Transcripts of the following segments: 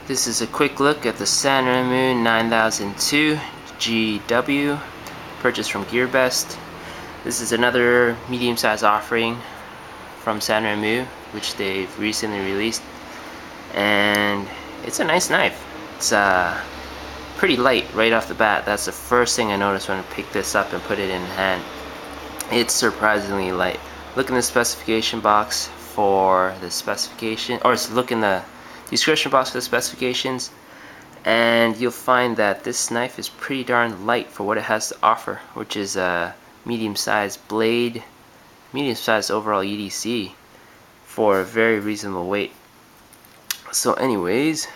This is a quick look at the Sanrenmu 9002 GW, purchased from GearBest. This is another medium-sized offering from Sanrenmu, which they've recently released, and it's a nice knife. It's pretty light right off the bat. That's the first thing I noticed when I picked this up and put it in hand. It's surprisingly light. Look in the specification box for the specification, or look in the description box for the specifications, and you'll find that this knife is pretty darn light for what it has to offer, which is a medium-sized blade, medium-sized overall EDC for a very reasonable weight. So anyways,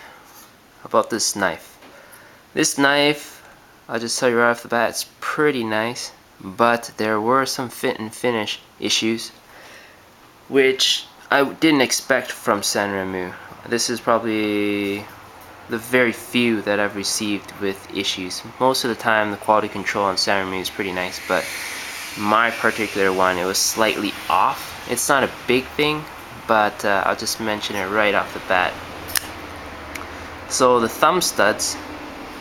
about this knife. This knife, I'll just tell you right off the bat, it's pretty nice, but there were some fit and finish issues which I didn't expect from Sanrenmu. This is probably the very few that I've received with issues. Most of the time the quality control on Sanrenmu is pretty nice, but my particular one, it was slightly off. It's not a big thing, but I'll just mention it right off the bat. So the thumb studs,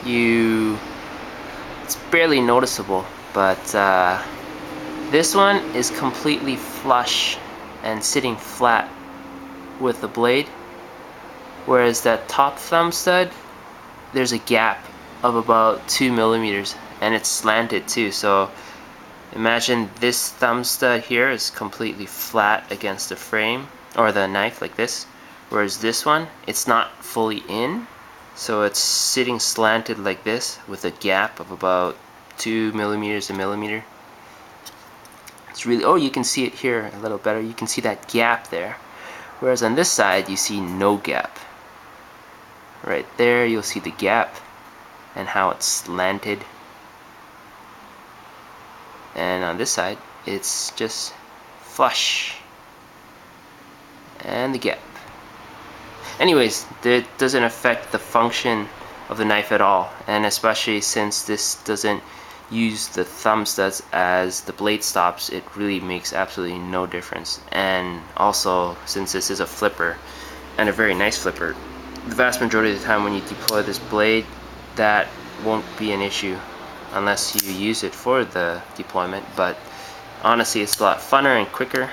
it's barely noticeable, but this one is completely flush and sitting flat with the blade, whereas that top thumb stud, there's a gap of about 2 millimeters, and it's slanted too. So imagine this thumb stud here is completely flat against the frame or the knife like this, whereas this one, it's not fully in, so it's sitting slanted like this with a gap of about 2 millimeters, a millimeter. It's really, oh, you can see it here a little better. You can see that gap there, whereas on this side you see no gap. Right there you'll see the gap and how it's slanted, and on this side it's just flush and the gap. Anyways, that doesn't affect the function of the knife at all, and especially since this doesn't use the thumb studs as the blade stops, it really makes absolutely no difference. And also, since this is a flipper, and a very nice flipper, the vast majority of the time when you deploy this blade, that won't be an issue unless you use it for the deployment. But honestly, it's a lot funner and quicker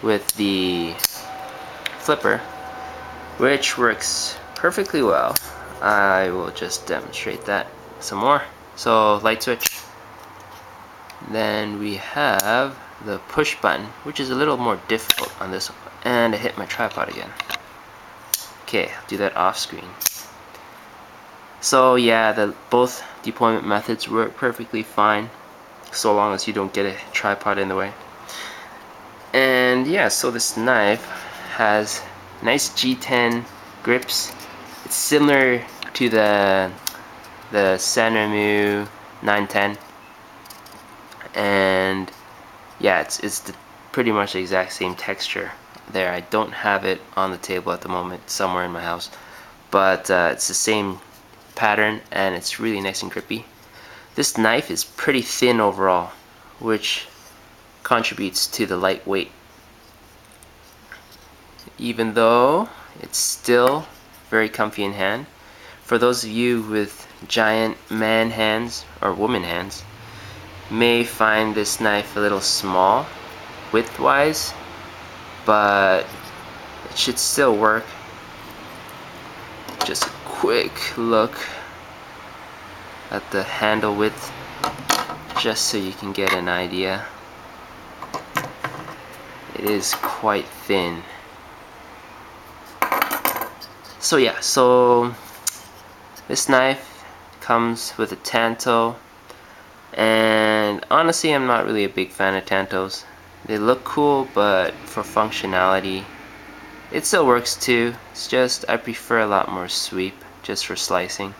with the flipper, which works perfectly well. I will just demonstrate that some more. So light switch, then we have the push button, which is a little more difficult on this one, and I hit my tripod again. Okay, I'll do that off screen. So yeah, both deployment methods work perfectly fine, so long as you don't get a tripod in the way. And yeah, so this knife has nice G10 grips. It's similar to the Sanrenmu 910, and yeah, it's pretty much the exact same texture there. I don't have it on the table at the moment, somewhere in my house, but it's the same pattern, and it's really nice and grippy. This knife is pretty thin overall, which contributes to the lightweight, even though it's still very comfy in hand. For those of you with giant man hands or woman hands, may find this knife a little small width-wise, but it should still work. Just a quick look at the handle width, just so you can get an idea. It is quite thin. So yeah, so this knife comes with a tanto, and honestly I'm not really a big fan of tantos. They look cool, but for functionality it still works too. It's just I prefer a lot more sweep just for slicing.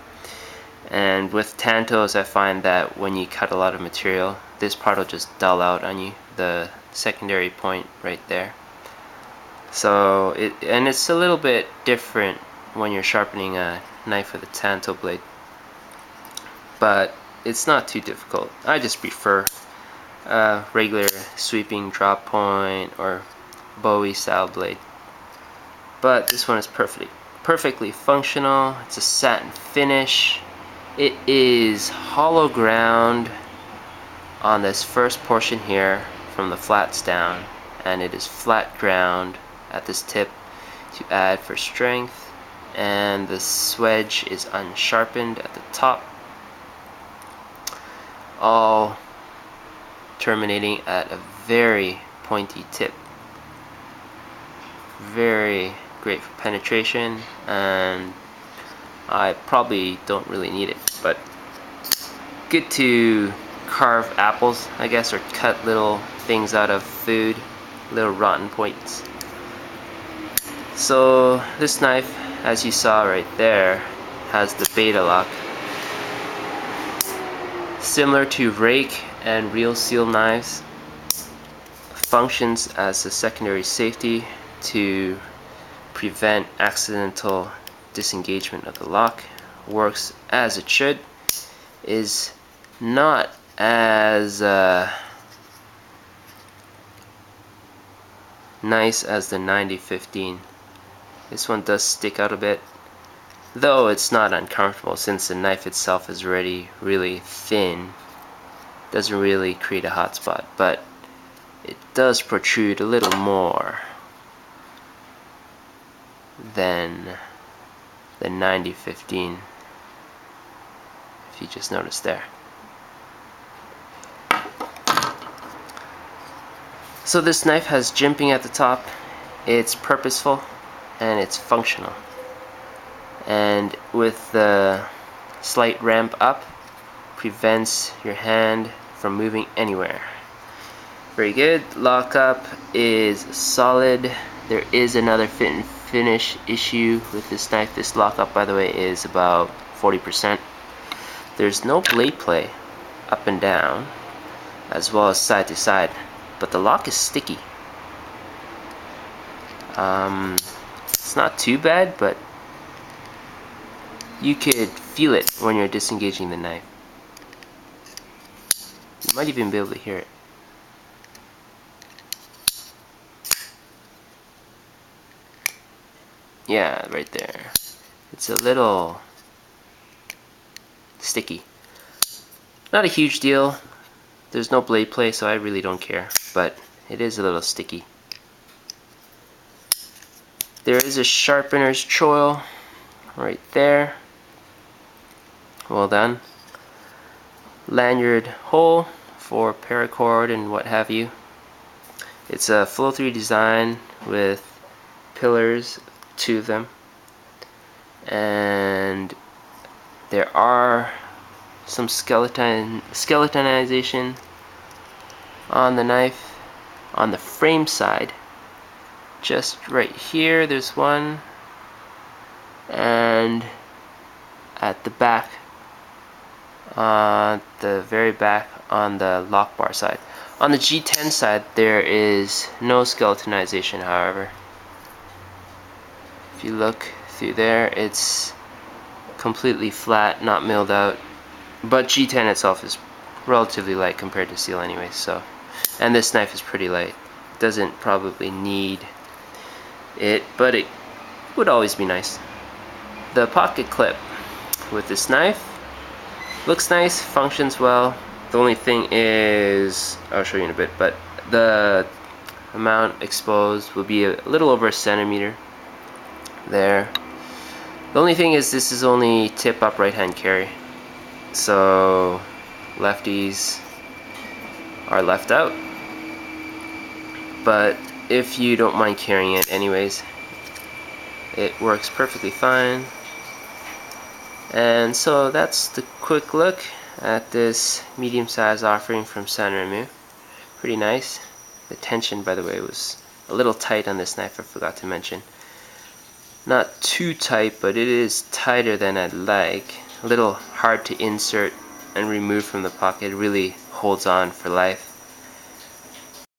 And with tantos, I find that when you cut a lot of material, this part will just dull out on you, the secondary point right there. So it's a little bit different when you're sharpening a knife with a tanto blade, but it's not too difficult. I just prefer a regular sweeping drop point or Bowie style blade, but this one is perfect perfectly functional. It's a satin finish. It is hollow ground on this first portion here from the flats down, and it is flat ground at this tip to add for strength, and the swedge is unsharpened at the top, all terminating at a very pointy tip. Very great for penetration, and I probably don't really need it, but good to carve apples, I guess, or cut little things out of food, little rotten points. So this knife, as you saw right there, has the beta lock. Similar to rake and reel seal knives, functions as a secondary safety to prevent accidental disengagement of the lock. Works as it should. Is not as nice as the 9015. This one does stick out a bit, though it's not uncomfortable since the knife itself is already really thin. Doesn't really create a hot spot, but it does protrude a little more than the 9015, if you just noticed there. So this knife has jimping at the top. It's purposeful and it's functional, and with the slight ramp up prevents your hand from moving anywhere. Very good. Lockup is solid. There is another fit and finish issue with this knife. This lockup, by the way, is about 40%. There's no blade play up and down as well as side to side, but the lock is sticky. It's not too bad, but you could feel it when you're disengaging the knife. You might even be able to hear it. Yeah, right there. It's a little sticky. Not a huge deal. There's no blade play, so I really don't care, but it is a little sticky. There is a sharpener's choil right there. Well done. Lanyard hole for paracord and what have you. It's a flow-through design with pillars, 2 of them, and there are some skeletonization on the knife on the frame side. Just right here there's one, and at the back, the very back on the lock bar side. On the G10 side there is no skeletonization, however. If you look through there, it's completely flat, not milled out, but G10 itself is relatively light compared to steel anyway, so, and this knife is pretty light. Doesn't probably need it, but it would always be nice. The pocket clip with this knife looks nice, functions well. The only thing is, I'll show you in a bit, but the amount exposed will be a little over a centimeter there. The only thing is this is only tip up right hand carry, so lefties are left out, but if you don't mind carrying it anyways, it works perfectly fine. And so that's the quick look at this medium-sized offering from Sanrenmu. Pretty nice. The tension, by the way, was a little tight on this knife, I forgot to mention. Not too tight, but it is tighter than I'd like. A little hard to insert and remove from the pocket. It really holds on for life.